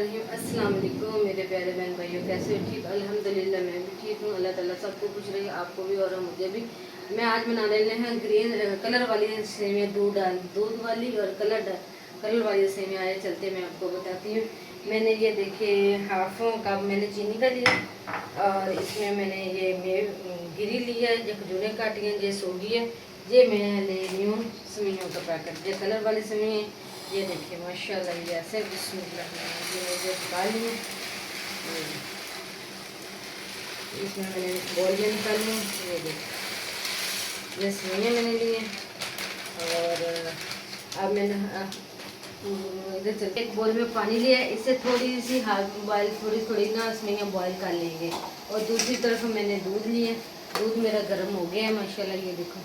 अस्सलाम वालेकुम मेरे प्यारे बहन भाइयों, कैसे हो? ठीक, अल्हम्दुलिल्लाह मैं भी ठीक हूँ। अल्लाह ताला सबको खुश रही, आपको भी और मुझे भी। मैं आज बना रहे हैं ग्रीन कलर वाली सेवियाँ, दूध वाली और कलर वाली सेवियाँ। आए चलते मैं आपको बताती हूँ। मैंने ये देखिए हाफ कप मैंने चीनी का लिया और इसमें मैंने ये गिरी लिया है, जो खजूरें काटी हैं, ये सोगी है। ये मैं ले रही हूँ सेवियों का पैकेट, ये कलर वाली सेवियाँ। ये देखिए माशाल्लाह, ये ऐसे बिस्मिल्लाह ये निकाली है। इसमें मैंने बॉलियाँ निकाली हैं। ये देखिए ये सेवियाँ मैंने ली हैं और अब मैंने इधर चलते एक बोल में पानी लिया है। इससे थोड़ी सी हाफ बॉयल थोड़ी ना सेवियाँ बॉयल कर लेंगे। और दूसरी तरफ मैंने दूध लिया, दूध मेरा गर्म हो गया है माशाल्लाह, ये देखो।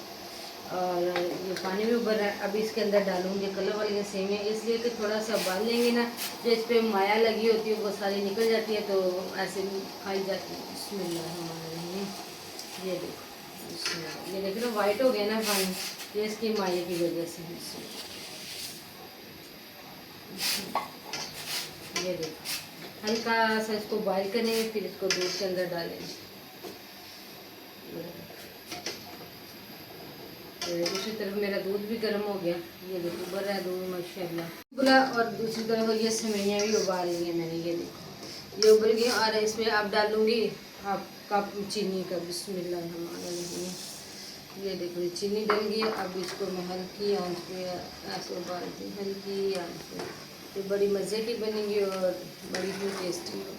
और ये पानी भी उबल रहा है। अभी इसके अंदर डालूंगी कलर वाली सेवियाँ, इसलिए कि थोड़ा सा उबाल लेंगे ना, जो इस पर माया लगी होती है वो सारी निकल जाती है, तो ऐसे खाई जाती है। बिस्मिल्लाहिर्रहमानिर्रहीम। ये देखो बिस्मिल्लाह, ये देखो ना वाइट हो गया ना पानी, ये इसकी माया की वजह से। ये देखो हल्का सा इसको बॉयल करेंगे, फिर इसको दूध के अंदर डालेंगे। दूसरी तरफ मेरा दूध भी गर्म हो गया, ये देखो उबल रहा है दूध माशाल्लाह उबला। और दूसरी तरफ ये सेवइयाँ भी उबाल ली हैं मैंने, ये देखो ये उबल गई। और इसमें अब डालूंगी हाफ कप चीनी का। बिस्मिल्लाहिर्रहमानिर्रहीम। ये देखो ये चीनी डल गई। अब इसको मैं हल्की आंच पे ऐसे उबालती हूँ, हल्की आंच पे। तो बड़ी मज़े की बनेगी और बड़ी ही टेस्टी होगी।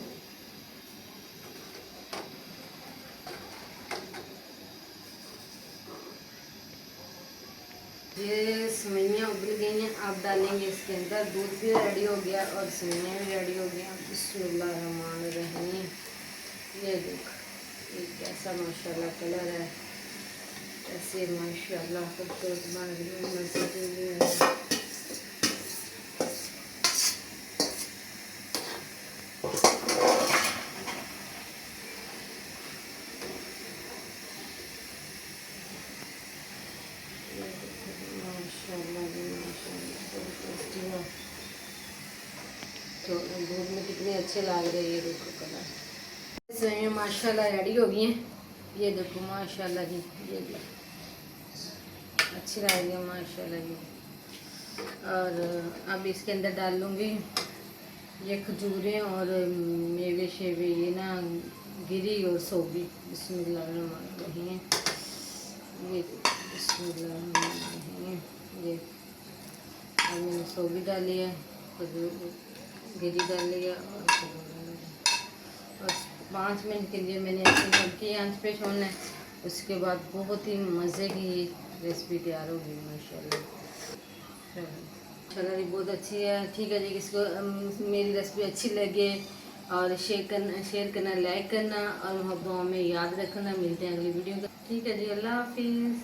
ये सेवइयाँ उबल गई हैं, आप डालेंगे इसके अंदर। दूध भी रेडी हो गया और सेवइयाँ भी रेडी हो गई। बिस्मिल्लाहिर्रहमानिर्रहीम। ये देखो ये कैसा माशाल्लाह कलर है, ऐसे माशाल्लाह खूबसूरत बन रही है, मज़े की भी है। माशाल्लाह जी माशाल्लाह बड़ी टेस्टी है। तो दूध में कितने अच्छे लग रहे हैं, ये देखो कलर। सेवइयाँ माशाल्लाह रेडी हो गई हैं, ये देखो माशाल्लाह जी, ये देखो अच्छी लग रही है माशाल्लाह जी। और अब इसके अंदर डाल लूँगी ये खजूरें और मेवे शेवे, ये ना गिरी और सोगी। बिस्मिल्लाहिर्रहमानिर्रहीम। ये बिस्मिल्लाहिर्रहमानिर्रहीम। ये अब मैंने सोगी डाली है, खजूर गिरी डाल लिया और खजूर डाल लिया। और 5 मिनट के लिए मैंने ऐसे हल्की आंच पे छोड़ना है। उसके बाद बहुत ही मज़े की रेसिपी तैयार होगी माशाल्लाह। चलो जी बहुत अच्छी है। ठीक है जी, किसको मेरी रेसिपी अच्छी लगे और शेयर करना, लाइक करना और दुआ में याद रखना। मिलते हैं अगली वीडियो का। ठीक है जी, अल्लाह हाफिज़।